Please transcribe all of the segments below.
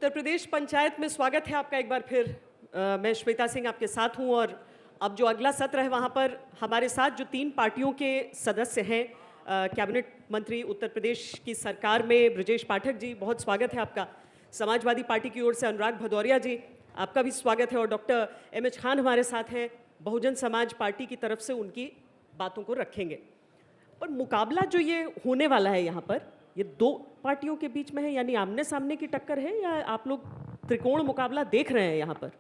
उत्तर प्रदेश पंचायत में स्वागत है आपका एक बार फिर। मैं श्वेता सिंह आपके साथ हूं और अब जो अगला सत्र है वहां पर हमारे साथ जो 3 पार्टियों के सदस्य हैं, कैबिनेट मंत्री उत्तर प्रदेश की सरकार में ब्रजेश पाठक जी, बहुत स्वागत है आपका। समाजवादी पार्टी की ओर से अनुराग भदौरिया जी, आपका भी स्वागत है। और डॉक्टर एम.एच. खान हमारे साथ हैं, बहुजन समाज पार्टी की तरफ से उनकी बातों को रखेंगे। और मुकाबला जो ये होने वाला है यहाँ पर, ये 2 पार्टियों के बीच में है, यानी आमने सामने की टक्कर है, या आप लोग त्रिकोण मुकाबला देख रहे हैं यहाँ पर?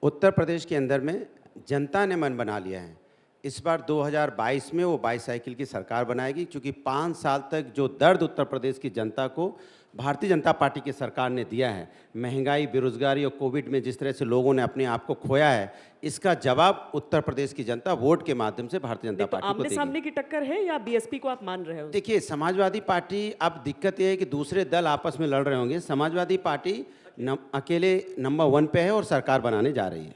उत्तर प्रदेश के अंदर में जनता ने मन बना लिया है। इस बार 2022 में वो बाईसाइकिल की सरकार बनाएगी, क्योंकि 5 साल तक जो दर्द उत्तर प्रदेश की जनता को भारतीय जनता पार्टी की सरकार ने दिया है, महंगाई, बेरोजगारी और कोविड में जिस तरह से लोगों ने अपने आप को खोया है, इसका जवाब उत्तर प्रदेश की जनता वोट के माध्यम से भारतीय जनता पार्टी को देगी। आमने सामने की टक्कर है या बीएसपी को आप मान रहे हो? देखिए, समाजवादी पार्टी, अब दिक्कत यह है कि दूसरे दल आपस में लड़ रहे होंगे। समाजवादी पार्टी अकेले नंबर 1 पे है और सरकार बनाने जा रही है।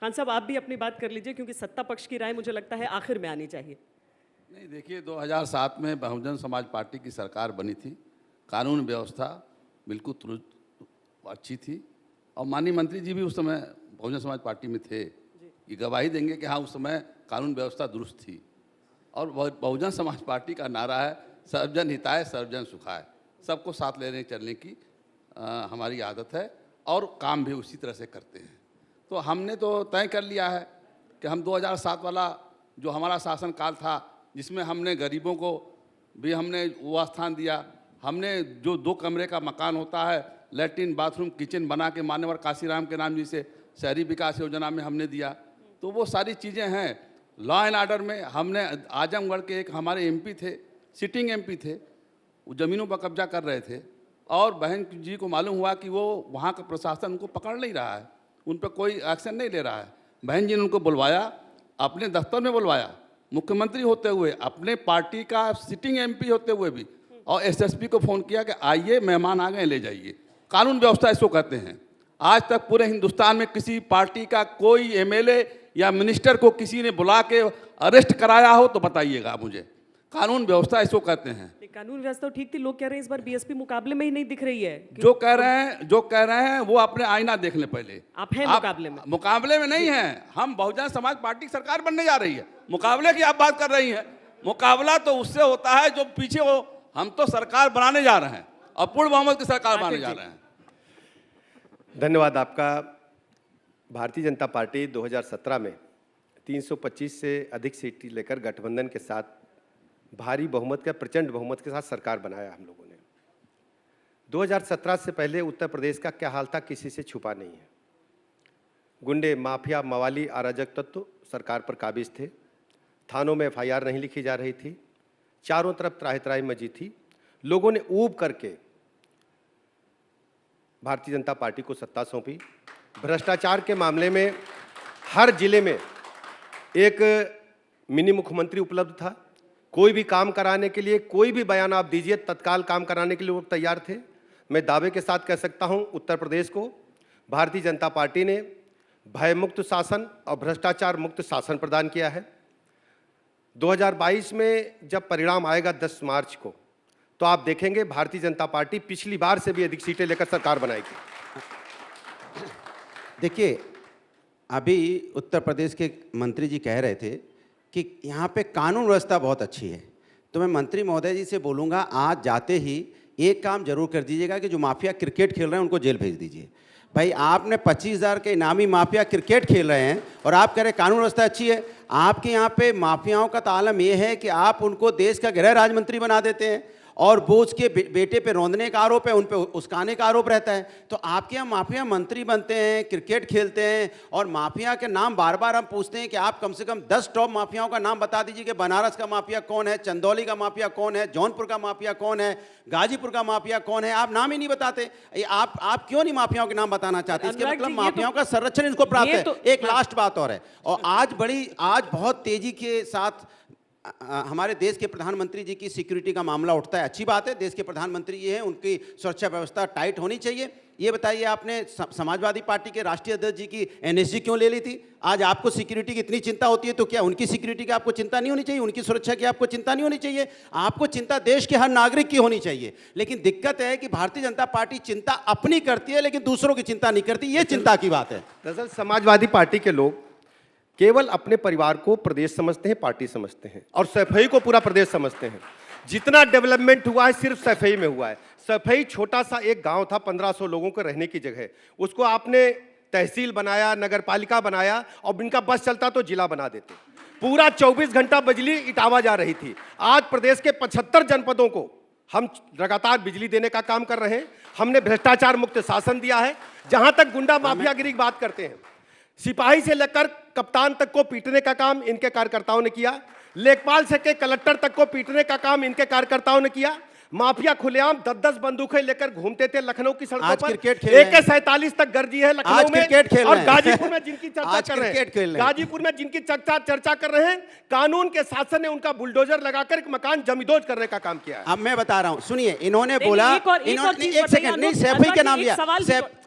खान साहब, आप भी अपनी बात कर लीजिए, क्योंकि सत्ता पक्ष की राय मुझे लगता है आखिर में आनी चाहिए। नहीं, देखिए, 2007 में बहुजन समाज पार्टी की सरकार बनी थी, कानून व्यवस्था बिल्कुल अच्छी थी, और माननीय मंत्री जी भी उस समय बहुजन समाज पार्टी में थे, ये गवाही देंगे कि हाँ, उस समय कानून व्यवस्था दुरुस्त थी। और बहुजन समाज पार्टी का नारा है सर्वजन हिताय सर्वजन सुखाय, सबको साथ लेने चलने की हमारी आदत है, और काम भी उसी तरह से करते हैं। तो हमने तो तय कर लिया है कि हम 2007 वाला जो हमारा शासनकाल था, जिसमें हमने गरीबों को भी हमने वो स्थान दिया, हमने जो 2 कमरे का मकान होता है, लैट्रिन बाथरूम किचन बना के मान्यवर काशीराम के नाम जी से शहरी विकास योजना में हमने दिया। तो वो सारी चीज़ें हैं। लॉ एंड ऑर्डर में हमने आजमगढ़ के एक हमारे एमपी थे, सिटिंग एमपी थे, वो ज़मीनों पर कब्जा कर रहे थे, और बहन जी को मालूम हुआ कि वो वहाँ का प्रशासन उनको पकड़ नहीं रहा है, उन पर कोई एक्शन नहीं ले रहा है। बहन जी ने उनको बुलवाया, अपने दफ्तर में बुलवाया, मुख्यमंत्री होते हुए, अपने पार्टी का सिटिंग एमपी होते हुए भी, और एसएसपी को फ़ोन किया कि आइए, मेहमान आ गए, ले जाइए। कानून व्यवस्था इसको कहते हैं। आज तक पूरे हिंदुस्तान में किसी पार्टी का कोई एमएलए या मिनिस्टर को किसी ने बुला के अरेस्ट कराया हो तो बताइएगा मुझे। कानून व्यवस्था इसको कहते हैं। कानून व्यवस्था ठीक थी, लोग कह रहे हैं इस बार बीएसपी मुकाबले में ही नहीं दिख रही है। जो कह रहे हैं वो अपने आईना देख लें पहले। आप हैं मुकाबले में? मुकाबले में नहीं हैं, हम बहुजन समाज पार्टी की सरकार बनने जा रही है। मुकाबले की आप बात कर रही हैं, मुकाबला तो उससे होता है जो पीछे हो। हम तो सरकार बनाने जा रहे हैं, और पूर्ण बहुमत की सरकार बनाने जा रहे हैं। धन्यवाद आपका। भारतीय जनता पार्टी 2017 में 325 से अधिक सीट लेकर गठबंधन के साथ भारी बहुमत का, प्रचंड बहुमत के साथ सरकार बनाया हम लोगों ने। 2017 से पहले उत्तर प्रदेश का क्या हाल था, किसी से छुपा नहीं है। गुंडे, माफिया, मवाली, अराजक तत्व सरकार पर काबिज थे। थानों में एफआईआर नहीं लिखी जा रही थी, चारों तरफ त्राही त्राही मची थी। लोगों ने ऊब करके भारतीय जनता पार्टी को सत्ता सौंपी। भ्रष्टाचार के मामले में हर जिले में एक मिनी मुख्यमंत्री उपलब्ध था। कोई भी काम कराने के लिए, कोई भी बयान आप दीजिए, तत्काल काम कराने के लिए वो तैयार थे। मैं दावे के साथ कह सकता हूं, उत्तर प्रदेश को भारतीय जनता पार्टी ने भयमुक्त शासन और भ्रष्टाचार मुक्त शासन प्रदान किया है। 2022 में जब परिणाम आएगा 10 मार्च को, तो आप देखेंगे भारतीय जनता पार्टी पिछली बार से भी अधिक सीटें लेकर सरकार बनाएगी। देखिए, अभी उत्तर प्रदेश के मंत्री जी कह रहे थे कि यहाँ पे कानून व्यवस्था बहुत अच्छी है, तो मैं मंत्री महोदय जी से बोलूँगा, आज जाते ही एक काम जरूर कर दीजिएगा कि जो माफिया क्रिकेट खेल रहे हैं उनको जेल भेज दीजिए। भाई, आपने 25,000 के इनामी माफिया क्रिकेट खेल रहे हैं और आप कह रहे कानून व्यवस्था अच्छी है। आपके यहाँ पे माफियाओं का तालम ये है कि आप उनको देश का गृह राज्य मंत्री बना देते हैं, और वो उसके बेटे पे रौंदने का आरोप है, उन पे उस्काने का आरोप रहता है। तो आपके यहाँ माफिया मंत्री बनते हैं, क्रिकेट खेलते हैं, और माफिया के नाम बार बार हम पूछते हैं कि आप कम से कम 10 टॉप माफियाओं का नाम बता दीजिए कि बनारस का माफिया कौन है, चंदौली का माफिया कौन है, जौनपुर का माफिया कौन है, गाजीपुर का माफिया कौन है। आप नाम ही नहीं बताते। आप क्यों नहीं माफियाओं के नाम बताना चाहते? इसके मतलब माफियाओं का संरक्षण इनको प्राप्त है। एक लास्ट बात और है, और आज बहुत तेजी के साथ हमारे देश के प्रधानमंत्री जी की सिक्योरिटी का मामला उठता है, अच्छी बात है, देश के प्रधानमंत्री ये हैं, उनकी सुरक्षा व्यवस्था टाइट होनी चाहिए। ये बताइए, आपने समाजवादी पार्टी के राष्ट्रीय अध्यक्ष जी की एनएसजी क्यों ले ली थी? आज आपको सिक्योरिटी की इतनी चिंता होती है तो क्या उनकी सिक्योरिटी की आपको चिंता नहीं होनी चाहिए? उनकी सुरक्षा की आपको चिंता नहीं होनी चाहिए? आपको चिंता देश के हर नागरिक की होनी चाहिए। लेकिन दिक्कत है कि भारतीय जनता पार्टी चिंता अपनी करती है लेकिन दूसरों की चिंता नहीं करती। ये चिंता की बात है। दरअसल समाजवादी पार्टी के लोग केवल अपने परिवार को प्रदेश समझते हैं, पार्टी समझते हैं, और सैफई को पूरा प्रदेश समझते हैं। जितना डेवलपमेंट हुआ है सिर्फ सैफई में हुआ है। सैफई छोटा सा एक गांव था, 1500 लोगों को रहने की जगह, उसको आपने तहसील बनाया, नगर पालिका बनाया, और इनका बस चलता तो जिला बना देते। पूरा 24 घंटा बिजली इटावा जा रही थी। आज प्रदेश के 75 जनपदों को हम लगातार बिजली देने का काम कर रहे हैं। हमने भ्रष्टाचार मुक्त शासन दिया है। जहां तक गुंडा माफियागिरी की बात करते हैं, सिपाही से लेकर कप्तान तक को पीटने का काम इनके कार्यकर्ताओं ने किया। लेखपाल से के कलेक्टर तक को पीटने का काम इनके कार्यकर्ताओं ने किया। माफिया खुलेआम 10-10 बंदूकें लेकर घूमते थे लखनऊ की सड़कों पर। AK-47 तक गर्जी है लखनऊ में। और गाजीपुर में जिनकी चर्चा कर रहे हैं, गाजीपुर में जिनकी चर्चा कर रहे हैं, कानून के शासन ने उनका बुलडोजर लगाकर एक मकान जमींदोज करने का काम किया है। अब मैं बता रहा हूं, सुनिए, इन्होंने बोला, एक सेकंड, नहीं सैफई के नाम लिया,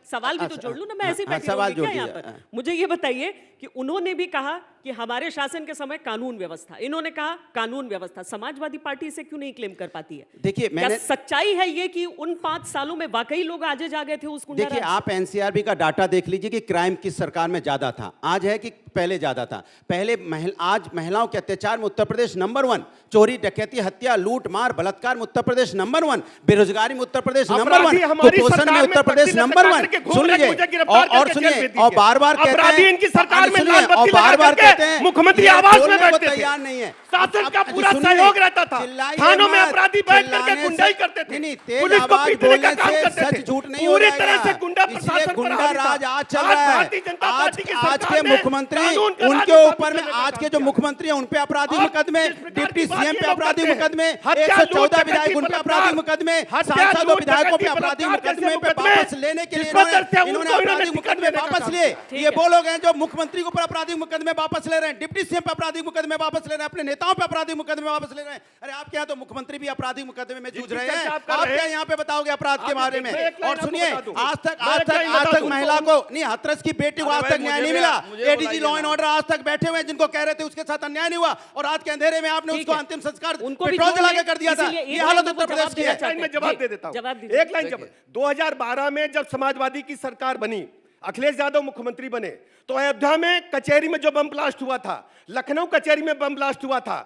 सवाल भी तो जोड़ लूं ना, मैं ऐसे ही बैठी सवाल रहूंगी क्या जोड़ यहाँ पर? मुझे ये बताइए कि उन्होंने भी कहा कि हमारे शासन के समय कानून व्यवस्था, इन्होंने कहा कानून व्यवस्था। समाजवादी पार्टी इसे क्यों नहीं क्लेम कर पाती है? देखिए, मैंने सच्चाई है ये कि उन 5 सालों में वाकई लोग आगे जा गए थे उस गुंडा देखिए, आप एनसीआरबी का डाटा देख लीजिए कि क्राइम किस सरकार में ज्यादा था, आज है कि पहले ज्यादा था। पहले आज महिलाओं के अत्याचार में उत्तर प्रदेश नंबर 1, चोरी डकैती हत्या लूट मार बलात्कार में उत्तर प्रदेश नंबर 1, बेरोजगारी में उत्तर प्रदेश नंबर 1, कुपोषण में उत्तर प्रदेश नंबर 1। सुन लीजिए और सुनिए, और बार बार कहते हैं इनकी सरकार में और बार बार कहते हैं मुख्यमंत्री आवास में बैठते थे, तैयार नहीं है। शासन का पूरा सहयोग रहता था, थानों में अपराधी बैठ करके गुंडाई करते थे, पुलिस को पीटने का काम करते थे, झूठ नहीं पूरी तरह से गुंडा प्रशासन गुंडा राज आज चल रहा है। आज के मुख्यमंत्री, उनके ऊपर में आज के जो मुख्यमंत्री हैं उन पे आपराधिक मुकदमे, डिप्टी सीएम पे आपराधिक मुकदमे, 114 विधायक उन पे आपराधिक मुकदमे, सांसदों विधायकों पे आपराधिक मुकदमे पे वापस लेने के लिए इन्होंने आपराधिक मुकदमे वापस लिए। ये वो लोग हैं जो मुख्यमंत्री के ऊपर आपराधिक मुकदमे वापस ले रहे हैं, डिप्टी सीएम पे आपराधिक मुकदमे वापस ले रहे हैं, अपने नेताओं पे आपराधिक मुकदमे वापस ले रहे हैं। अरे आपके यहाँ तो मुख्यमंत्री भी आपराधिक मुकदमे में जूझ रहे हैं, आप क्या यहाँ पे बताओगे अपराध के बारे में? और सुनिए, आज तक महिला को नहीं, हाथरस की बेटी को आज तक न्याय नहीं मिला। एडीजी लॉ एंड ऑर्डर आज तक बैठे हुए जिनको कह रहे थे उसके साथ अन्याय नहीं हुआ, और आज के अंधेरे में आपने उसको अंतिम संस्कार पेट्रोल जला के कर दिया था। ये हालत उत्तर प्रदेश की है। मैं जवाब दे देता हूं, एक लाइन जवाब। 2012 में जब समाजवादी की सरकार बनी, अखिलेश यादव मुख्यमंत्री बने, तो अयोध्या में कचहरी में जो बम ब्लास्ट हुआ था, लखनऊ कचहरी में बम ब्लास्ट हुआ था,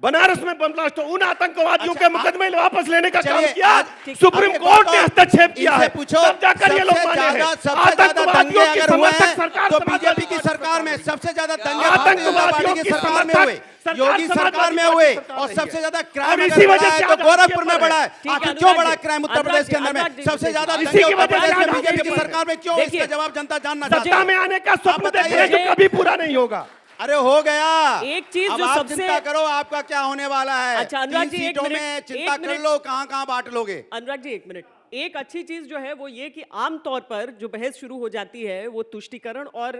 बनारस में बम ब्लास्ट, उन आतंकवादियों के मुकदमे वापस लेने का काम किया सुप्रीम कोर्ट ने हस्तक्षेप किया है। तब जाकर ये लोग माने हैं। आतंकवादियों की समर्थक सरकार तो बीजेपी की सरकार में सबसे ज्यादा दंगे आतंकवादियों की सरकार में हुए, योगी सरकार में हुए, और सबसे ज्यादा क्राइम अगर बढ़ा है तो गोरखपुर में बढ़ा है। आखिर क्यों बढ़ा क्राइम उत्तर प्रदेश के अंदर में? सबसे ज्यादा दंगे उत्तर प्रदेश में बीजेपी की सरकार में क्यों? इसका जवाब जनता जानना चाहती है। सत्ता में आने का स्वप्न देखिए जो कभी पूरा नहीं होगा। अरे हो गया, एक चीज अब जो आप सबसे चिंता करो आपका क्या होने वाला है। अच्छा अनुराग जी, 3 सीटों में चिंता कर लो, कहां बांट लोगे। अनुराग जी 1 मिनट, एक अच्छी चीज जो है वो ये कि आमतौर पर जो बहस शुरू हो जाती है वो तुष्टीकरण और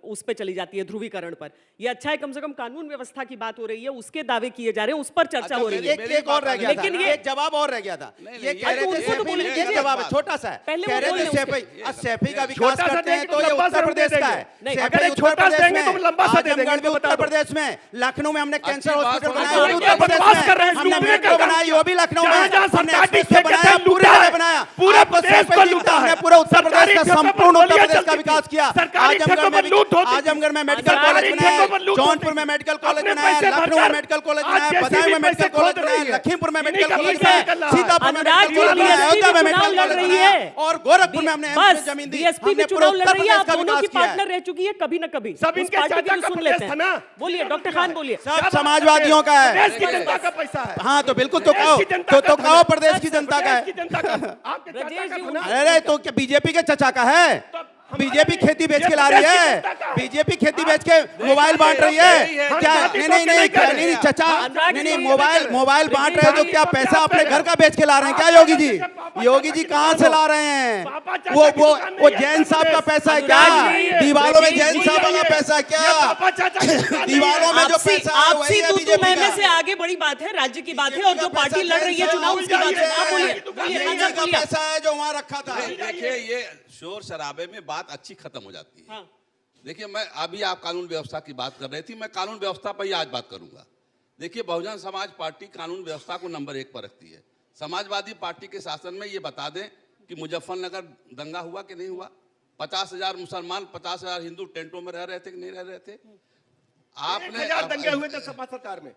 उस पे चली जाती है, ध्रुवीकरण पर। ये अच्छा है, कम से कम कानून व्यवस्था की बात हो रही है, उसके दावे किए जा रहे हैं, उस पर चर्चा हो रही है। एक और रह गया, लेकिन ये जवाब और रह गया था। ये कह रहे थे जवाब छोटा सा है, कह रहे थे सैफई का विकास करते हैं तो ये उत्तर प्रदेश का है। उत्तर प्रदेश में लखनऊ में हमने कैंसर हॉस्पिटल बनाया, उत्तर प्रदेश में हमने मेट्रो बनाई, वो भी लखनऊ में बनाया, पूरा बनाया। पूरा प्रदेश को लूटा है, पूरा उत्तर प्रदेश का संपूर्ण उत्तर प्रदेश का विकास किया। आजमगढ़ में मेडिकल कॉलेज बनाया, जौनपुर में मेडिकल कॉलेज बनाया, लखनऊ में मेडिकल कॉलेज बनाया, बदायूं में मेडिकल कॉलेज बनाया, लखीमपुर में मेडिकल कॉलेज बनाया, सीतापुर में मेडिकल कॉलेज बनाया, अयोध्या में मेडिकल कॉलेज बनाया, और गोरखपुर में हमने एम्स में जमीन दी। बीएसपी भी चुनाव लड़ रही है, आप दोनों की पार्टनर रह चुकी है कभी न कभी। सब इनके चाचा का सुन लेते हैं। बोलिए डॉक्टर खान, बोलिए। सब समाजवादियों का है, देश की जनता का पैसा है। हाँ तो बिल्कुल, तो कहो प्रदेश की जनता का है। आपके चाचा का अरे तो क्या बीजेपी के चचा का है? बीजेपी खेती बेच के ला रही है, बीजेपी खेती बेच के मोबाइल बांट रही है क्या? नहीं चाचा, नहीं मोबाइल बांट रहे हो तो क्या पैसा अपने घर का बेच के ला रहे हैं क्या योगी जी? योगी जी कहाँ से ला रहे हैं? वो जैन साहब का पैसा है क्या? दीवारों में जैन साहब वाला पैसा है क्या? दीवारों में जो पैसा है आपसी तू मैंने से आगे बड़ी बात है, राज्य की बात है, और जो पार्टी लड़ रही है चुनाव उसकी बात है। आप बोलिए, पैसा है जो वहाँ रखा था। देखिए ये शोर शराबे में बात अच्छी खत्म हो जाती है। हाँ। देखिए मैं अभी आप कानून व्यवस्था की बात कर रही थी, मैं कानून व्यवस्था पर ही आज बात करूंगा। देखिए बहुजन समाज पार्टी कानून व्यवस्था को नंबर 1 पर रखती है। समाजवादी पार्टी के शासन में ये बता दें कि मुजफ्फरनगर दंगा हुआ कि नहीं हुआ? 50,000 मुसलमान 50,000 हिंदू टेंटों में रह रहे थे कि नहीं रह रहे थे? आपने दंगे हुए थे सपा सरकार में।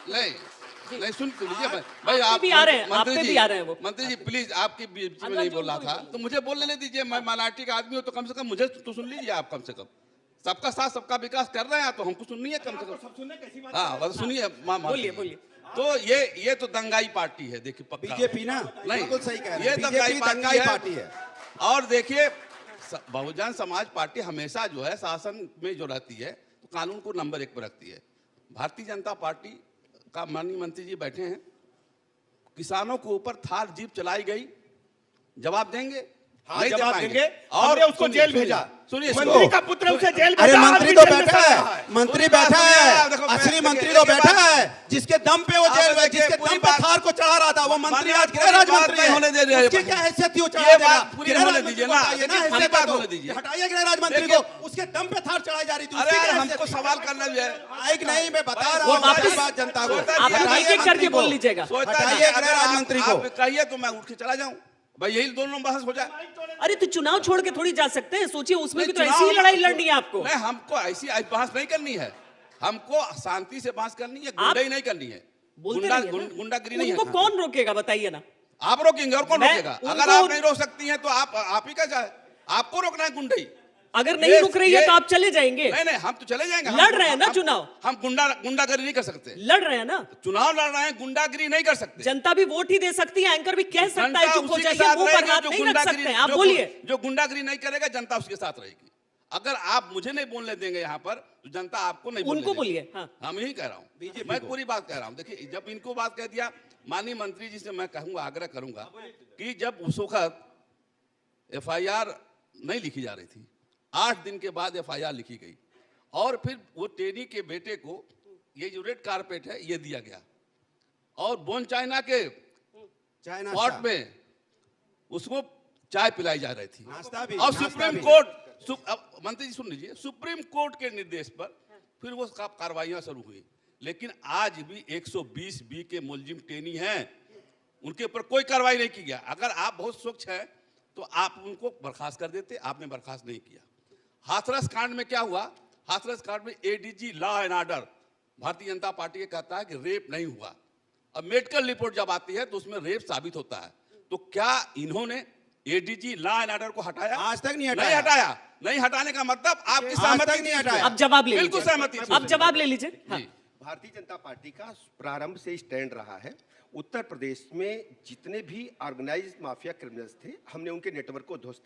नहीं सुन लीजिए भाई, आप भी आ रहे हैं, आप पे भी आ रहे हैं वो। मंत्री जी प्लीज, आपके बीच में नहीं बोल रहा था तो मुझे बोलने दीजिए। मैं माइनॉरिटी का आदमी हूँ तो कम से कम मुझे तो सुन लीजिए आप। कम से कम सबका साथ सबका विकास कर रहे हैं तो हमको सुनिए कम से कम। हाँ बस सुनिए, बोलिए। तो ये तो दंगाई पार्टी है। देखिए पक्का बीजेपी ना नहीं, बिल्कुल सही कह रहे ये हैं, दंगाई पार्टी है। और देखिए बहुजन समाज पार्टी हमेशा जो है शासन में जो रहती है तो कानून को नंबर 1 पर रखती है। भारतीय जनता पार्टी का माननीय मंत्री जी बैठे हैं, किसानों के ऊपर थार जीप चलाई गई, जवाब देंगे? हाँ, जवाब देंगे। और हमने उसको जेल भेजा। सुनिए मंत्री का पुत्र उसे जेल भेजा। अरे मंत्री तो बैठा है, मंत्री बैठा है, देखो, असली मंत्री तो बैठा है जिसके दम पे वो जेल में, जिसके दम पे थार को चढ़ा रहा था वो मंत्री आज गृह राज्य मंत्री है। होने दे रहे हैं। उसकी क्या हैसियत थी वो चढ़ा ये देगा? बात पूरी होने दीजिए ना, हमारी बात होने दीजिए। हटाइए गृह राज्य मंत्री को, उसके दम पे थार चढ़ाई जा रही थी। अरे यार हमको सवाल करना भी है। एक नहीं, मैं बता रहा हूँ आपकी बात जनता को। आप एक-एक करके बोल लीजिएगा। हटाइए गृह राज्य मंत्री को। कहिए तो मैं उठ के चला जाऊं भाई, यही दोनों बहस हो जाए। अरे तो चुनाव छोड़ के थोड़ी जा सकते हैं, सोचिए उसमें भी तो चुनाव- ऐसी ही लड़ाई लड़नी है आपको। नहीं, हमको ऐसी बहस नहीं करनी है, हमको शांति से बहस करनी है, गुंडाई नहीं करनी है। बोलते रहिए ना। गुंडागिरी नहीं उनको है। कौन रोकेगा बताइए ना? आप रोकेंगे और कौन मैं रोकेगा? अगर उनको- आप नहीं रोक सकती हैं तो आप ही का जाए, आपको रोकना है गुंडाई। अगर नहीं रुक रही है तो आप चले जाएंगे। नहीं हम तो चले जाएंगे। लड़ रहे हैं ना चुनाव। हम गुंडागिरी नहीं कर सकते। लड़ रहे हैं ना, चुनाव लड़ रहे हैं, गुंडागिरी नहीं कर सकते। जनता भी वोट ही दे सकती है, एंकर भी कह सकता है जनता चुप हो उसी के जाइए, साथ मुंह पर रहेगी हाथ जो नहीं रख गुंडागिरी, सकते हैं। आप बोलिए। जो गुंडागिरी नहीं करेगा जनता उसके साथ रहेगी। अगर आप मुझे नहीं बोलने देंगे यहाँ पर तो जनता आपको नहीं बोलने उनको देगी। बोलिए। हाँ। हम यही कह रहा हूँ, मैं पूरी बात कह रहा हूँ। देखिए जब इनको बात कह दिया, माननीय मंत्री जी से मैं कहूँगा, आग्रह करूंगा कि जब उस वक्त FIR नहीं लिखी जा रही थी, 8 दिन के बाद FIR लिखी गई और फिर वो टेनी के बेटे को ये जो रेड कारपेट है ये दिया गया और बोन चाइना के पॉट में उसको चाय पिलाई जा रही थी। और सुप्रीम कोर्ट, मंत्री जी सुन लीजिए, सुप्रीम कोर्ट के निर्देश पर फिर वो कार्रवाइयां शुरू हुई। लेकिन आज भी 120B के मुलजिम टेनी हैं, उनके ऊपर कोई कार्रवाई नहीं की गया। अगर आप बहुत स्वच्छ हैं तो आप उनको बर्खास्त कर देते, आपने बर्खास्त नहीं किया। हाथरस कांड में क्या हुआ? हाथरस कांड में ADG law and order Bharatiya Janata party के कहता है कि रेप नहीं हुआ। अब मेडिकल रिपोर्ट जब आती है तो उसमें रेप साबित होता है। तो क्या इन्होंने ADG लॉ एंड ऑर्डर को हटाया? आज तक नहीं हटाया। नहीं हटाने का मतलब आपकी सहमति नहीं हटाया। अब जवाब ले बिल्कुल लीजिए। सहमति। अब जवाब ले लीजिए। हाँ। भारतीय जनता पार्टी का प्रारंभ से स्टैंड रहा है, उत्तर प्रदेश में जितने भी ऑर्गेनाइज्ड माफिया क्रिमिनल्स थे, हमने उनके नेटवर्क को ध्वस्त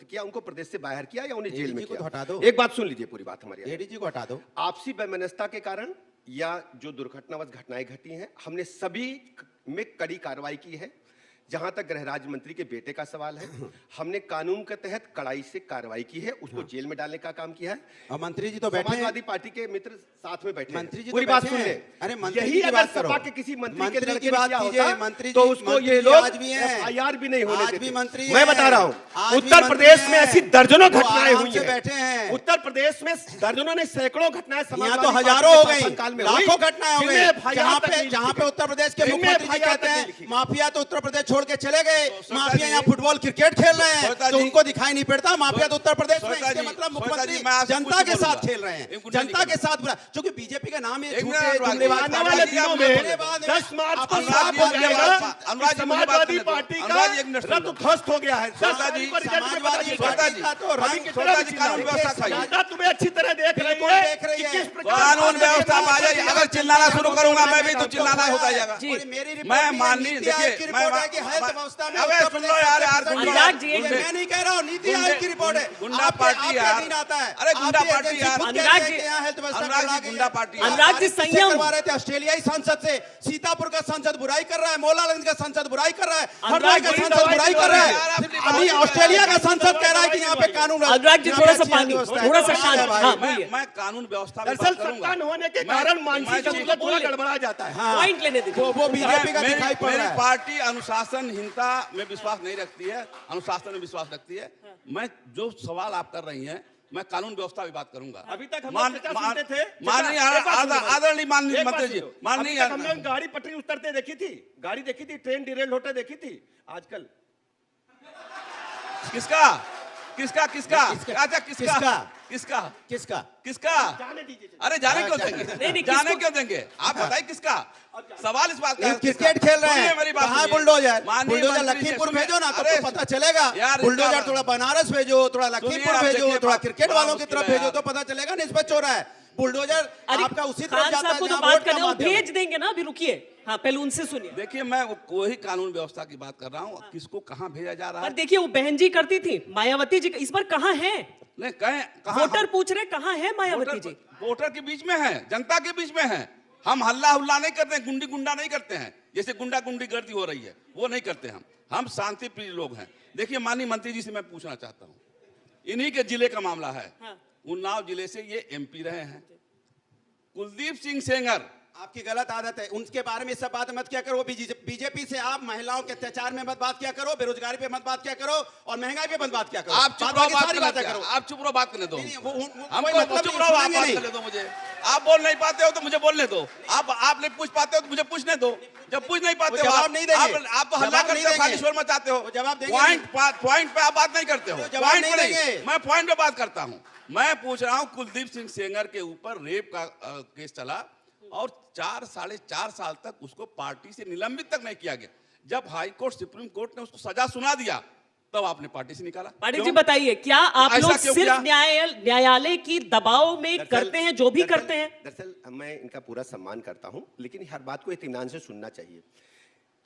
किया, उनको प्रदेश से बाहर किया या उन्हें जेल में को किया। हटा दो। एक बात सुन लीजिए, पूरी बात हमारी। ADG को हटा दो। आपसी वैमनस्यता के कारण या जो दुर्घटनावश घटनाएं घटी हैं, हमने सभी में कड़ी कार्रवाई की है। जहां तक गृह राज्य मंत्री के बेटे का सवाल है, हमने कानून के तहत कड़ाई से कार्रवाई की है, उसको जेल में डालने का काम किया है। और मंत्री जी तो बैठे हैं। समाजवादी पार्टी के मित्र साथ में बैठे हैं। मंत्री जी पूरी तो बात बैठे सुन ले। हैं। अरे मंत्री यही जी की अगर बात करो। सपा के किसी मंत्री के मंत्री लड़के की ने बात किया कीजिए। होता, मंत्री तो जी- उसको मंत्री ये जी लोग आज भी हैं। FIR भी नहीं होने आज देते। भी मंत्री मैं हैं। बता रहा हूँ, आज भी उत्तर मंत्री प्रदेश में हैं। ऐसी दर्जनों वो घटनाएं आराम हुई से हैं। बैठे हैं। उत्तर प्रदेश में दर्जनों ने सैकड़ों घटनाएं यहाँ तो समाजवादी हजारों हो पार्टी के गई, शासनकाल में हुई, लाखों घटनाएं हो जिनमें गई। FIR जहाँ तक पे नहीं जहाँ लिखी पे गई। उत्तर प्रदेश के जिनमें मुख्यमंत्री जी FIR कहते तक नहीं हैं लिखी गई। माफिया तो उत्तर प्रदेश छोड़ के चले गए, श्वेता माफिया जी- यहाँ फुटबॉल क्रिकेट खेल रहे हैं श्वेता तो जी- उनको दिखाई नहीं पड़ता। माफिया तो उत्तर प्रदेश में, श्वेता इसके जी- मतलब मतलब श्वेता मुख्यमंत्री जी, मैं आपसे जनता कुछ के साथ बोलूंगा। खेल रहे हैं, एक मिनट जनता के साथ बुरा, क्योंकि बीजेपी का नाम है एक झूठे मिनट, जुमलेबाज। आने वाले दिनों में 10 मार्च को अनुराग साफ जी, हो मुझे जाएगा बात- अनुराग जी, मुझे बात समाजवादी करने दो। पार्टी का अनुराग जी, एक मिनट सुन रथ लो। ध्वस्त हो गया है। श्वेता जी, समाजवादी श्वेता पार्टी जी, का तो अभी रंग श्वेता जी कानून व्यवस्था खाइए। जनता तुम्हें अच्छी तरह देख रही बिल्कुल है देख रही कि है। किस प्रकार कानून व्यवस्था से आ जाए, अगर चिल्लाना शुरू करूंगा मैं भी तो चिल्लाना होता जाएगा। जी। और मेरी रिपोर्ट मैं भी है, माननीय नीति आयोग की देखिए रिपोर्ट है कि हेल्थ व्यवस्था में अबे उत्तर सुन प्रदेश लो यार, सबसे यार, पिछड़ा गुंडा- है। अनुराग जी, एक ये मिनट। मैं नहीं कह रहा हूँ, नीति आयोग की रिपोर्ट है। गुंडा आपके- पार्टी आपके यार। अधीन आता है। अरे गुंडा आपकी पार्टी एजेंसी यार। खुद कह अनुराग रही है जी- कि यहाँ हेल्थ व्यवस्था अनुराग बिगड़ा जी, गई गुंडा है। पार्टी आप यार। अनुराग जी, बातचीत संयम। करवा रहे थे ऑस्ट्रेलियाई संसद से, सीतापुर का संसद बुराई कर रहा है, मौलागंज का संसद बुराई कर रहा है, हरदोई का जी, संसद बुराई कर रहा यार, है। अपनी अभी बात- ऑस्ट्रेलिया का संसद कह रहा है कि यहाँ पे कानून अनुराग जी, यहाँ थोड़ा पे सा अच्छी पानी, व्यवस्था है। थोड़ा सा कमाल शांत, है भाई। हाँ। बोलिए। मैं कानून व्यवस्था में दरअसल बात करूंगा। सत्ता न होने के मैं- कारण मैं मानसिक चीज- संतुलन थोड़ा बोलिए। गड़बड़ा जाता है। हाँ। पॉइंट लेने दीजिए। वो बीजेपी का दिखाई पड़ मेरी रहा है। पार्टी अनुशासनहीनता में विश्वास नहीं रखती है, अनुशासन में विश्वास रखती है। मैं जो सवाल आप कर रही हैं, मैं कानून व्यवस्था की बात करूंगा। अभी तक हम मान- लोग चर्चा मान- सुनते थे। माननीय एक बात सुनो भाई। आदरणीय माननीय एक बात मंत्री जी, सुनो। माननीय अभी तक हमने गाड़ी पटरी उतरते देखी थी, गाड़ी देखी थी, ट्रेन डिरेल होते देखी थी। आजकल किसका किसका किसका किसका? अच्छा किसका किसका? किसका किसका? किसका जाने दीजिए। अरे जाने क्यों नहीं, देंगे नहीं, जाने किसको- क्यों देंगे आप बताइए किसका सवाल इस बात का ये है, क्रिकेट किसका? खेल रहे सुनिए हैं, मेरी बात कहाँ सुनिए। बुलडोजर? माननीय बुलडोजर मंत्री जी, लखीमपुर सुनिए। भेजो ना, तब अरे तो पता चलेगा। यार, बुलडोजर इसका- थोड़ा बनारस भेजो, थोड़ा सुनिए, लखीमपुर आप भेजो, देखिए, थोड़ा बात- क्रिकेट बड़ा वालों की मुश्किल तरफ है भेजो, यार। तो पता चलेगा निस्बत हो रहा है। बुलडोजर अरे आपका उसी तरफ खान जाता साहब है को तो जहाँ बात वोट का करने वो माध्यम है। भेज देंगे ना, अभी रुकिए। हाँ, पहले उनसे सुनिए। देखिए मैं वही कानून व्यवस्था की बात कर रहा हूँ, किसको कहाँ भेजा जा रहा पर है देखिए, वो बहन जी करती थी, मायावती जी इस बार कहाँ है? नहीं कहाँ वोटर पूछ रहे कहाँ है मायावती जी? वोटर के बीच में है, जनता के बीच में है। हम हल्ला हुल्ला नहीं करते हैं, गुंडी गुंडा नहीं करते हैं, जैसे गुंडा गुंडी गर्दी हो रही है वो नहीं करते हम शांति प्रिय लोग हैं। देखिए माननीय मंत्री जी से मैं पूछना चाहता हूँ, इन्हीं के जिले का मामला है। हाँ। उन्नाव जिले से ये एमपी रहे हैं कुलदीप सिंह सेंगर। आपकी गलत आदत है, उनके बारे में सब बात मत किया करो। बीजेपी से आप महिलाओं के अत्याचार में मत बात किया करो, बेरोजगारी पे मत बात किया करो, और महंगाई पे मत बात किया करो। आप चुप रहो, बाकी बात सारी करने बातें दो, करो। आप चुप रहो, बात करने दो। नहीं, नहीं, वो हमको कोई मतलब चुप नहीं, रहो, आप सुनेंगे बात नहीं। करने दो मुझे। आप बोल नहीं पाते हो तो मुझे बोलने दो, आप नहीं पूछ पाते हो तो मुझे पूछने दो। जब पूछ नहीं पाते वो हो जवाब नहीं देंगे। आप तो हल्ला जवाब करते नहीं हो, खाली देंगे। शोर मचाते हो। वो जवाब देंगे पॉइंट पे आप बात नहीं करते हो, जवाब पॉइंट नहीं पे देंगे। मैं पॉइंट पे बात करता हूँ। मैं पूछ रहा हूँ कुलदीप सिंह सेंगर के ऊपर रेप का केस चला और 4-4.5 साल तक उसको पार्टी से निलंबित तक नहीं किया गया। जब हाई कोर्ट सुप्रीम कोर्ट ने उसको सजा सुना दिया तब आपने पार्टी से निकाला। पाटिल क्यों? जी बताइए, क्या आप ऐसा लोग क्यों सिर्फ किया? न्यायालय की दबाव में करते हैं जो भी करते हैं? दरअसल मैं इनका पूरा सम्मान करता हूं, लेकिन हर बात को इत्मीनान से सुनना चाहिए।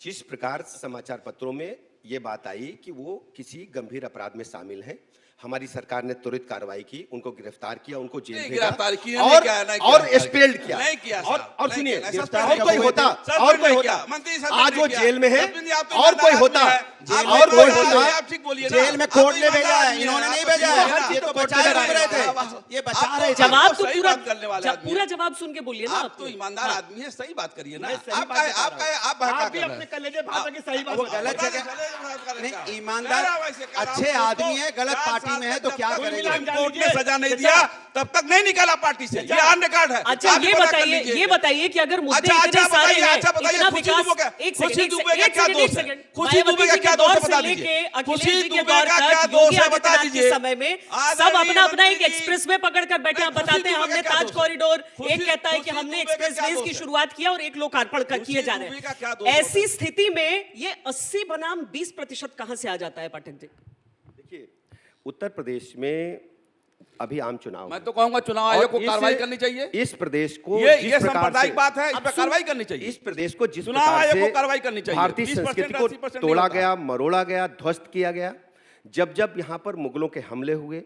जिस प्रकार समाचार पत्रों में ये बात आई कि वो किसी गंभीर अपराध में शामिल हैं, हमारी सरकार ने तुरंत कार्रवाई की, उनको गिरफ्तार किया, उनको जेल नहीं, भेजा गिरफ्तार किया, और नहीं किया, नहीं किया, और नहीं एक्सपेल्ड किया। नहीं किया और साहब, और नहीं सुनिए, किया, गिरफ्तार सस्पेंड और कोई किया, होता सस्पेंड और कोई नहीं होता किया, मंत्री सस्पेंड आज नहीं वो किया। जेल में है सस्पेंड आप तो और कोई ईमानदार होता आदमी है। जेल आप में तो कोई ईमानदार होता, आदमी, आप ठीक बोलिए ना। जेल में आप तो कोर्ट ने ईमानदार भेजा है, आदमी इन्होंने आप नहीं तो भेजा ठीक है। बोलिए ना। ये तो आप बचाए तो रख रहे थे, आप ये बचा तो रहे थे। जवाब तो सही पूरा बात करने वाले आदमी पूरा हैं। जवाब सुन के बोलिए ना। आप तो ईमानदार आदमी है, सही बात करिए ना। मैं सही आप बात बता रहा हूं। आप बहका आप भी कर अपने रहे हैं। कलेजे भाषा की सही बात वो बता गलत रहे हैं। जगह नहीं, कह ईमानदार रहा वैसे कह रहा अच्छे हूं, आदमी है, उसको गलत 4 पार्टी साल में है तक तो जब क्या तक करेंगे? सुप्रीम जान कोर्ट ने लीजिए। सजा नहीं अच्छा। दिया तब तक नहीं निकाला पार्टी से। ये ऑन रिकॉर्ड है। अच्छा, आप ये पता कर बताइए, लीजिए। ये बताइए कि अगर मुद्दे अच्छा, इतने सारे बताइए, हैं, अच्छा बताइए, इतना खुशी विकास, दुबे का एक खुशी सेकंड, दुबे का एक क्या सेकंड, दोष एक है? सेकंड। खुशी दुबे मायावती का जी क्या के दोष दौर है से बता लेके दीजिए। अखिलेश खुशी जी के दुबे दौर का तक, क्या योगी दोष है बता आदित्यनाथ के दीजिए। समय में सब आदरणीय अपना अपना एक मंत्री जी, एक्सप्रेस वे पकड़ कर बैठे हैं, खुशी बताते हैं दुबे हमने का क्या ताज दोष है? कॉरिडोर, खुशी- एक कहता है कि खुशी हमने दुबे का एक्सप्रेस क्या वेज दोष की है? शुरुआत किया और एक लोकार्पण किए जा रहे दुबे का क्या हैं। दोष होता ऐसी है? स्थिति में ये 80 बनाम 20% कहां से आ जाता है पाठक जी? देखिए, उत्तर प्रदेश में अभी आम चुनाव मैं है। तो कहूंगा चुनाव और आयोग को इस- कार्रवाई करनी चाहिए। इस प्रदेश को ये जिस प्रकार सांप्रदायिक से- बात है, इस पर कार्रवाई करनी चाहिए। इस प्रदेश को जिस चुनाव प्रकार आयोग को से कार्रवाई करनी चाहिए। भारतीय 20% संस्कृति 80% को नहीं तोड़ा होता है। गया, मरोड़ा गया, ध्वस्त किया गया। जब जब यहाँ पर मुगलों के हमले हुए,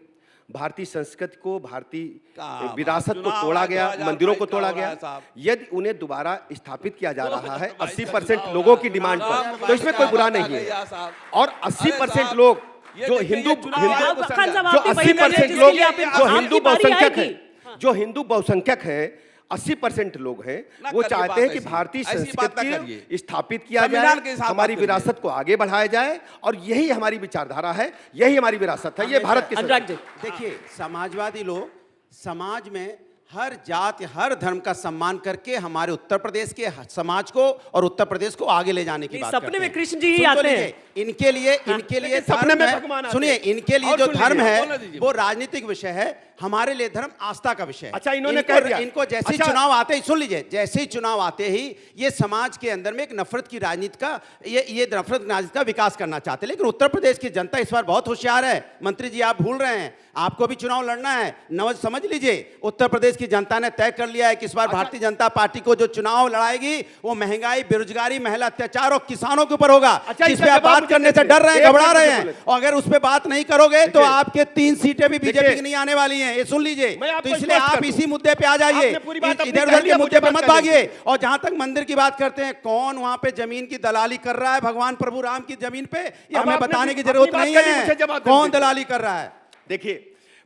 भारतीय संस्कृति को, भारतीय क्या विरासत को चुनाव तोड़ा आयोग गया, 2022 मंदिरों को का तोड़ा हो रहा गया। है साहब। यदि उन्हें दोबारा स्थापित किया जा रहा है 2022 80% का लोगों की चुनाव डिमांड हो रहा पर, है। तो इसमें कोई बुरा नहीं भैया है। साहब। और अरे 80% साहब, लोग ये जो देखिए, ये हिंदू चुनाव हिंदू- आयोग को खान साहब, समझा। आपकी जो वही 80% वजह है लोग जिसके लिए आप- जो आपकी हिंदू बारी बहुसंख्यक आएगी। हैं, जो हिंदू बहुसंख्यक हैं, 80% लोग हैं, ना वो करिए चाहते बात हैं कि ऐसी। भारतीय ऐसी बात ना संस्कृति करिए। को स्थापित किया संविधान जाए, के हिसाब हमारी बात करिए। विरासत को आगे बढ़ाया जाए, और यही हमारी विचारधारा है, यही हमारी विरासत है, ये भारत की अनुराग जी, देखिए, समाजवादी लोग समाज में हर जाति हर धर्म का सम्मान करके हमारे उत्तर प्रदेश के समाज को और उत्तर प्रदेश को आगे ले जाने की नहीं, बात सपने करते में हैं। कृष्ण जी ही सुन तो आते लीजिए, हैं। इनके लिए लेकिन सपने धर्म में है, भगवान आते सुनिए, हैं। इनके लिए और जो सुन धर्म लीजिए, है बोलने दीजिए। वो राजनीतिक विषय है, हमारे लिए धर्म आस्था का विषय है। अच्छा, इन्होंने इनको- कह दिया। इनको जैसे ही अच्छा। चुनाव आते ही, सुन लीजिए, जैसे ही चुनाव आते ही ये समाज के अंदर में एक नफरत की राजनीति का ये नफरत राजनीति का विकास करना चाहते हैं। लेकिन उत्तर प्रदेश की जनता इस बार बहुत होशियार है। मंत्री जी, आप भूल रहे हैं, आपको भी चुनाव लड़ना है। नवज समझ लीजिए, उत्तर प्रदेश की जनता ने तय कर लिया है कि इस बार भारतीय जनता पार्टी को जो चुनाव लड़ाएगी वो महंगाई, बेरोजगारी, महिला अत्याचार और किसानों के ऊपर होगा। अच्छा, जिस इसका पे आप जवाब बात मुझे करने से दीजिए। डर रहे हैं, एक घबरा मिनट रहे मुझे हैं, बोले। और अगर उस पर बात नहीं करोगे तो देखिए। आपके 3 सीटें भी बीजेपी देखिए। की नहीं आने वाली हैं। ये सुन लीजिए। मैं आपको तो इसलिए स्पष्ट आप कर दूं। इसी मुद्दे पे आ जाइए, आपने पूरी बात अपनी इधर कह उधर ली, के अब मुद्दे मुझे पे बात मत करने भागिए। दीजिए। और जहां तक मंदिर की बात करते हैं, कौन वहां पे जमीन की दलाली कर रहा है भगवान प्रभु राम की जमीन पे, ये अब हमें आपने बताने की अपनी जरूरत बात नहीं कर ली, मुझे है। जवाब कौन दीजिए। दलाली कर रहा है? देखिए,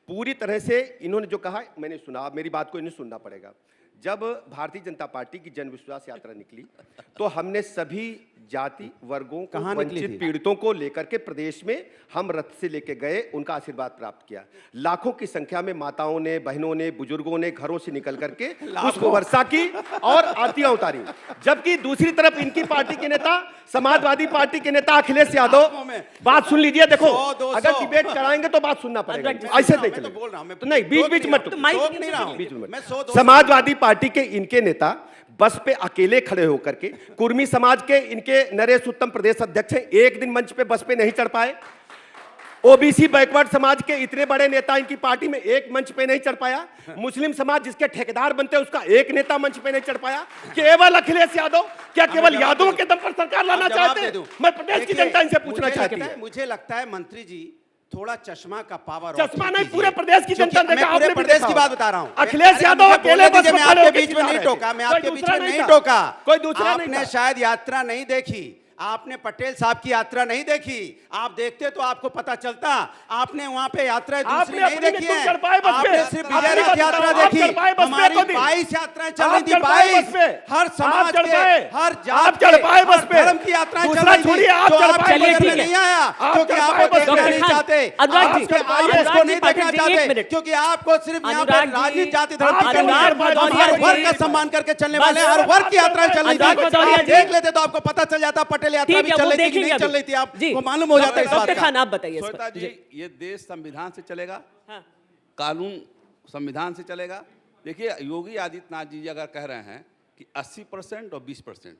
पूरी तरह से इन्होंने जो कहा मैंने सुना, अब मेरी बात को इन्हें सुनना पड़ेगा। जब भारतीय जनता पार्टी की जन विश्वास यात्रा निकली तो हमने सभी जाति वर्गों को, कहाँ निकली वंचित थी? पीड़ितों को लेकर के प्रदेश में हम रथ से लेके गए, उनका आशीर्वाद प्राप्त किया। लाखों की संख्या में माताओं ने, बहनों ने, बुजुर्गों ने घरों से निकल करके पुष्प वर्षा की और आरतियां उतारी। जबकि दूसरी तरफ इनकी पार्टी के नेता, समाजवादी पार्टी के नेता अखिलेश यादव, लाखों में। बात सुन लीजिए। देखो, 100-200 अगर डिबेट कराएंगे तो बात सुनना पड़ेगा, अनुराग जी, ऐसे मैं नहीं तो चलेगा। बोल रहा हूं, मैं नहीं, बीच बीच मत तो माइक टोक नहीं रहा हूं। बीच में मैं 100-200 समाजवादी पार्टी के इनके नेता बस पे अकेले खड़े होकर के, कुर्मी समाज के इनके नरेश उत्तम प्रदेश अध्यक्ष हैं, एक दिन मंच पे बस पे नहीं चढ़ पाए। ओबीसी बैकवर्ड समाज के इतने बड़े नेता इनकी पार्टी में एक मंच पे नहीं चढ़ पाया। मुस्लिम समाज जिसके ठेकेदार बनते हैं उसका एक नेता मंच पे नहीं चढ़ पाया। केवल अखिलेश यादव, क्या केवल यादवों के दम पर सरकार लाना चाहते हैं? मैं प्रदेश की जनता इनसे पूछना चाहती है। मुझे लगता है मंत्री जी थोड़ा चश्मा का पावर चश्मा नहीं, पूरे प्रदेश की जनता ने मैं कहा, पूरे आपने भी प्रदेश देखा की होगा। बात बता रहा हूं। अखिलेश अरे यादव मुझे अकेले बोलने बस दीजिए, मैं में खड़े आपके होके बीच में चिल्ला नहीं रहे टोका, थे। मैं कोई आपके बीच दूसरा में नहीं नहीं था। टोका। कोई दूसरा नहीं आपने था। शायद यात्रा नहीं देखी, आपने पटेल साहब की यात्रा नहीं देखी। आप देखते तो आपको पता चलता। आपने वहां पे यात्रा दूसरी आपने नहीं अपनी देखी में है। तुम चढ़ पाए बस पे? आपने सिर्फ आप विजय नहीं रथ यात्रा बताओ, आप देखी। चढ़ पाए बस पे हमारी को दिन? 22 यात्राएं चल आप रही थी, चढ़ पाए 22 बस पे? हर आप समाज चढ़ के, पाए? हर आप जात चढ़ के, पाए बस हर पे? धर्म की यात्राएं चल दूसरा रही थी। छोड़िए, आप जो चढ़ आपको पाए बस नजर पे? में नहीं आया आप क्योंकि चढ़ आप पाए बस देखना पे? नहीं चाहते। अनुराग आप जी, उसके आगे अनुराग उसको जी, नहीं पाटिल देखना जी, एक चाहते मिनट। क्योंकि आपको सिर्फ यहाँ पे अनुराग जी, राजनीति जाति धर्म की आप करनी है। अनुराग भदौरिया हर जी, वर्ग का सम्मान करके चलने वाले हैं, हर वर्ग की यात्रा चल रही अनुराग भदौरिया थी। जी। देख लेते तो आपको पता चल जाता पटेल यात्रा ठीक भी है, चल वो रही थी कि देखेंगे नहीं चल अभी। रही थी, जी। आपको मालूम हो जाता है इस बात डॉक्टर का। खान, आप बताइए इस पर। श्वेता जी, जी। ये देश संविधान से चलेगा, हाँ। कानून संविधान से चलेगा। देखिए, योगी आदित्यनाथ जी अगर कह रहे हैं कि 80% और 20%,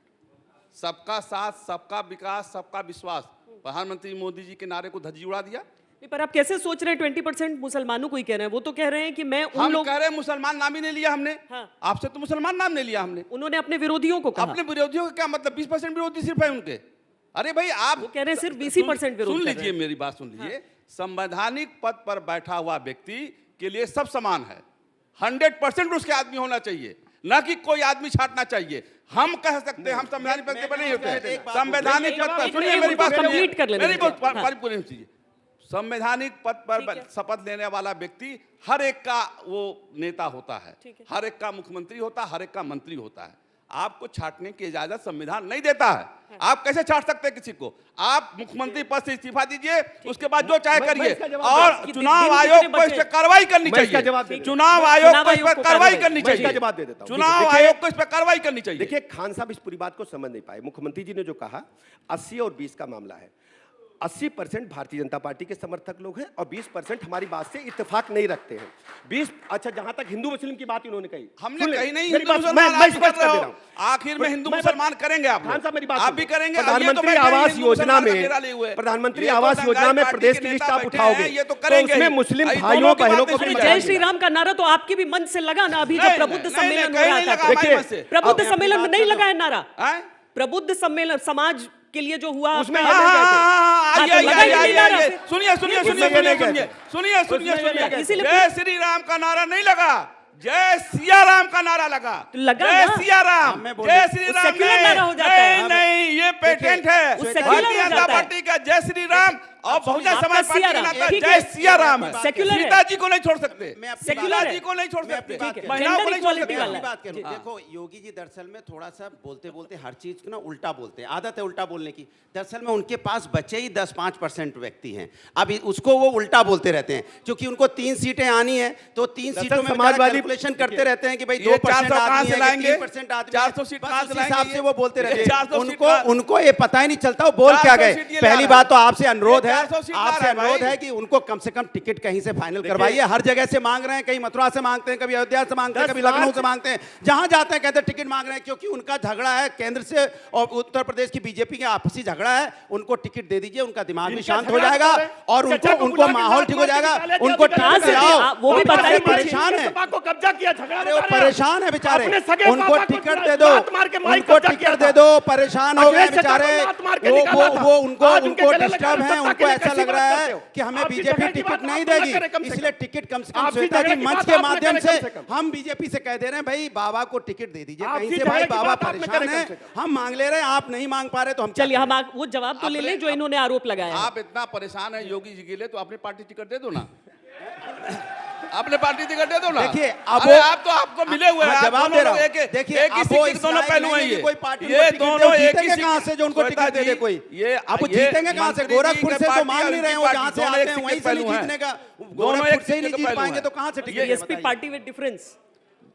सबका साथ, सबका विकास, सबका विश्वास, प्रधानमंत्री मोदी जी के नारे को धज्जी उड़ा दिया। नहीं, पर आप कैसे सोच रहे हैं 20% मुसलमानों को ही कह रहे हैं? वो तो कह रहे हैं कि मैं उन हम लोग, कह रहे हैं मुसलमान नाम ही नहीं लिया हमने। हाँ। आपसे तो मुसलमान नाम नहीं लिया हमने। उन्होंने अपने विरोधियों को कहा। अपने विरोधियों का क्या मतलब? 20% विरोधी सिर्फ है उनके। अरे भाई, आप वो कह रहे हैं सिर्फ 20% विरोध सुन कर रहे लीजिए, हैं। मेरी बात सुन लीजिए। संवैधानिक पद पर बैठा हुआ व्यक्ति के लिए सब समान है। 100% उसके आदमी होना चाहिए, ना कि कोई आदमी छाटना चाहिए। हम कह सकते हैं हम संवैधानिक पद पर नहीं होते। संवैधानिक पद पर, सुनिए मेरी बात, कंप्लीट कर लेने मेरी दीजिए। बात पूरी होनी चाहिए। संवैधानिक पद पर शपथ लेने वाला व्यक्ति हर एक का वो नेता होता है, ठीक है। हर एक का मुख्यमंत्री होता है, हर एक का मंत्री होता है। आपको छाटने की इजाजत संविधान नहीं देता है। आप कैसे छाट सकते हैं किसी को? आप मुख्यमंत्री पद से इस्तीफा दीजिए, उसके बाद जो चाहे मैं करिए। इसका जवाब और दूं। चुनाव दिन आयोग कितने को इस बचे? पर कार्रवाई करनी मैं इसका चाहिए। जवाब दे देता हूं। चुनाव आयोग को इस चुनाव पर कार्रवाई करनी मैं इसका चाहिए। जवाब दे देता हूं। चुनाव देखिए- आयोग को इस पर कार्रवाई करनी चाहिए। देखिए, खान साहब इस पूरी बात को समझ नहीं पाए। मुख्यमंत्री जी ने जो कहा 80 और 20 का मामला है। 80% भारतीय जनता पार्टी के समर्थक लोग हैं और 20% हमारी बात से इत्तेफाक नहीं रखते हैं। 20 अच्छा, जहां तक हिंदू मुस्लिम की बात इन्होंने कही, हमने सुन ले, कहीं नहीं मेरी हिंदू बात- मुसलमान मैं आप स्पष्ट कर कर रहे दे हो। रहा हूं। आखिर में हिंदू मैं- मुसलमान करेंगे आप खान लोग। साहब मेरी बात आप सुनो। भी करेंगे। प्रधानमंत्री ये तो आवास हिंदू योजना मुसलमान का में, घेरा लिए हुए हैं। प्रधानमंत्री ये तो आवास दंगाई योजना में पार्टी प्रदेश के की नेता लिस्ट आप बैठे उठाओगे हैं, ये तो तो करेंगे उसमें ही। मुस्लिम दोनों भाइयों की बात बहनों को नहीं भी सुनी मजा जय जाएगी। श्री राम का नारा तो आपके भी मन से लगा ना, अभी नहीं, जब प्रबुद्ध नहीं, सम्मेलन नहीं, हो रहा नहीं था। लगा हमारे देखिए, मन से। प्रबुद्ध अपनी सम्मेलन में बात नहीं कर लो। लगा है नारा? हैं? प्रबुद्ध सम्मेलन समाज के लिए जो हुआ उसमें आपका- ये नहीं गए थे। हाँ, तो लगा ही नहीं नारा फिर। सुनिए सुनिए ये सुनिए उसमें ये सुनिए नहीं गए सुनिए थे। सुनिए सुनिए उसमें ये नहीं सुनिए गए थे। इसीलिए जय श्री राम का नारा नहीं लगा, जय सिया राम का नारा लगा। तो लगा जय ना। सिया राम, हमें बोल जय रहे- श्री वो राम सेक्युलर नारा हो जाता है। नहीं, ये पेटेंट है। वो सेक्युलर भारतीय हो जनता जाता है। पार्टी का जय श्री राम और बहुजन आपका समाज पार्टी सिया का राम, नाता ठीक जय है। सिया राम है। सेक्युलर है। सीता जी को नहीं छोड़ सकते, मैं अपनी सेक्युलर सीता है। जी को नहीं छोड़ मैं सकते, अपनी बात करूं। महिलाओं को नहीं छोड़ Gender सकते। equality अपनी वाला। बात करूं। देखो योगी जी दरअसल में थोड़ा सा बोलते बोलते हर चीज को ना उल्टा बोलते हैं, आदत है उल्टा बोलने की। दरअसल में उनके पास बचे ही 10-5% व्यक्ति हैं, अब उसको वो उल्टा बोलते रहते हैं, क्योंकि उनको 3 सीटें आनी है तो 3 सीटों में समाजवादी कैलकुलेशन करते रहते हैं कि भाई ये 2% 400 कहां आदमी से है, लाएंगे? 3% आदमी 400 सीट बस कहां उस से लाएंगे हिसाब से वो बोलते रहते ये हैं। 400 सीट उनको कहां- उनको ये पता ही नहीं चलता वो बोल क्या 400 गए। सीट ये ला पहली रहा बात तो आपसे अनुरोध ये है, 400 सीट ला आपसे रहा है अनुरोध भाई। है कि उनको कम से कम टिकट कहीं से फाइनल करवाइए। हर जगह से मांग रहे हैं, कहीं मथुरा से मांगते हैं, कभी अयोध्या से मांगते हैं, 10 कभी लखनऊ मार्च- से मांगते हैं, जहां जाते हैं कहते हैं टिकट मांग रहे हैं, क्योंकि उनका झगड़ा है केंद्र से और उत्तर प्रदेश की बीजेपी के आपसी झगड़ा है। उनको टिकट दे दीजिए, उनका दिमाग भी इनका शांत हो झगड़ा जाएगा कर रहे हैं। और चचा उनको को उनको बुला के माहौल लात ठीक हो मार के जाएगा। निकाले थे, उनको अभी कहाँ टिकट से दिलाओ। थे? वो भी वो बताइए मुझे। परेशान है, सपा को कब्जा किया, झगड़ा अरे वो बता रहे हैं। परेशान है बेचारे, अपने सगे उनको पापा को टिकट दे दो, लात मार के माइक उनको कब्जा किया टिकट था। दे दो, परेशान हो गए अखिलेश चचा को बेचारे। लात मार के निकाला था। वो उनको आज उनके उनको गले लगा डिस्टर्ब रहे है, हैं, उनको सत्ता के ऐसा कैसी लग बात रहा करते है हो? कि हमें आपकी बीजेपी जगह की टिकट बात नहीं आप ना देगी, करें कम से इसलिए कम। टिकट कम से कम आपकी श्वेता जगह जी की मंच बात के आप ना माध्यम करें से कम से कम। हम बीजेपी से कह दे रहे हैं भाई बाबा को टिकट दे दीजिए, आपकी कहीं से जगह भाई की बाबा बात आप ना परेशान करें है, कम से कम। हम मांग ले रहे हैं, आप नहीं मांग पा रहे तो हम क्या चलिए करें? हम वो जवाब तो ले अपने- लें जो इन्होंने आरोप लगाया है। आप इतना परेशान है योगी जी के लिए तो अपनी पार्टी टिकट दे दो ना। अपने पार्टी टिकट दे दो ना। देखिए, अब अरे वो- आप तो आपको मिले हुए हैं, हाँ, आप जवाब दोनों दे रहा लोग हूं। एक देखिए, एक ही अब वो सिक्के के दोनों इस पहलू लायक हैं नहीं है ये। कि कोई पार्टी ये उनको टिकट दोनों दे, वो एक ही जीतेंगे सिक्के- कहाँ से जो उनको श्वेता टिकट दे दे जी, कोई? ये अब वो ये जीतेंगे कहाँ से? मंत्री जी गोरखपुर के से तो पार्टी मांग और नहीं रहे इनकी हो, पार्टी जहाँ से दोनों आते एक हैं सिक्के वहीं के से नहीं पहलू हैं। जीतने का। दोनों गोरखपुर एक से ही सिक्के नहीं के जीत पहलू पाएंगे हैं। तो कहाँ से टिकट बीएसपी देंगे? Party with difference.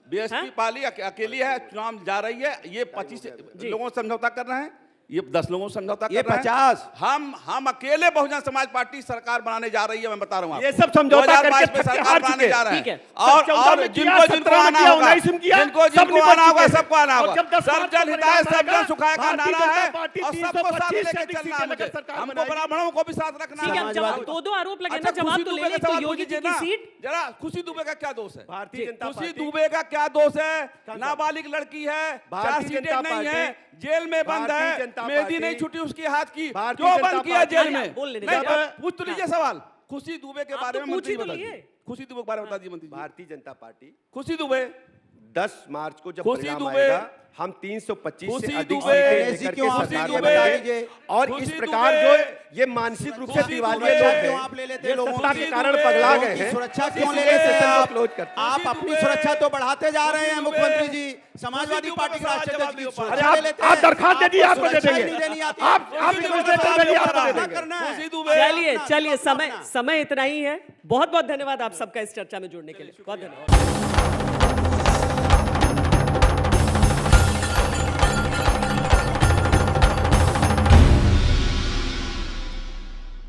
BSP party अकेली है, चुनाव जा रही है, ये 25 लोगों से समझौता कर रहे हैं, ये 10 लोगों से समझौता कर ये रहे हैं। 50 हम अकेले बहुजन समाज पार्टी सरकार बनाने जा रही है, मैं बता रहा हूँ आपको। ये सब समझौता 2022 करके में थक के सरकार हार बनाने चुके। जा रहे ठीक हैं। है। और 14 में किया, जिनको 17 आना में किया, होगा, 19 में किया, जिनको सब निपट आना होगा चुके हैं। सबको आना और होगा। जब 10 सब मार्च जन को हिताय परिणाम सब जन आएगा, सुखाय का भारतीय नारा जनता है पार्टी और सबको साथ 325 लेके से अधिक चलना है सीटें मुझे। लेकर सरकार हमको बनाएगी। ब्राह्मणों को भी साथ रखना है। ठीक है, जवाब दो आरोप लगे ना, अच्छा, जवाब खुशी तो ले दुबे लें। का तो सवाल योगी जी पूछिए की ना। सीट जरा खुशी दुबे का क्या दोष है? भारतीय जनता खुशी पार्टी दुबे का क्या दोष है? नाबालिग लड़की है, भारतीय 4 सीटें जनता नहीं पार्टी- है, जेल में बंद भारतीय है, जनता मेहंदी पार्टी- नहीं छुटी उसकी हाथ की, भारतीय क्यों जनता बंद किया पार्टी- जेल हाँ, में? बोल लेने नहीं, दीजिए। पूछ तो लीजिए सवाल। खुशी दुबे के आप बारे तो में पूछ ही मंत्री तो बता लिए। दीजिए। खुशी दुबे के बारे में बता दीजिए मंत्री जी। भारतीय जनता पार्टी खुशी दुबे 10 मार्च को जब खुशी परिणाम दुबे- आएगा, हम 325 से खुशी अधिक दुबे- सीटें ऐसी लेकर क्यों के आप सरकार खुशी बनाएंगे। दुबे- और इस खुशी प्रकार दुबे- जो ये मानसिक रूप से खुशी दिवालिया दुबे- लोग हैं, क्यों आप ले लेते ये लोगों सत्ता की? के कारण दुबे- पगला लोगों गए की हैं। सुरक्षा इसी क्यों ले वजह लेते से हैं सब आप? लोग क्लोज करते हैं। आप खुशी अपनी दुबे- सुरक्षा तो बढ़ाते जा रहे हैं खुशी मुख्यमंत्री दुबे- जी। समाजवादी खुशी पार्टी दुबे के राष्ट्रीय का अध्यक्ष की जवाब सुरक्षा दियो। ले लेते आप हैं। दरखास्त दे दीजिए, आपको दे सुरक्षा देंगे। नहीं देनी आती। आप खुशी रिक्वेस्ट दुबे लेटर दे दिए, आपको दे अपना देंगे। करना है। खुशी दुबे- चलिए चलिए, समय इतना ही है। बहुत बहुत धन्यवाद आप सबका इस चर्चा में जुड़ने के लिए। बहुत धन्यवाद।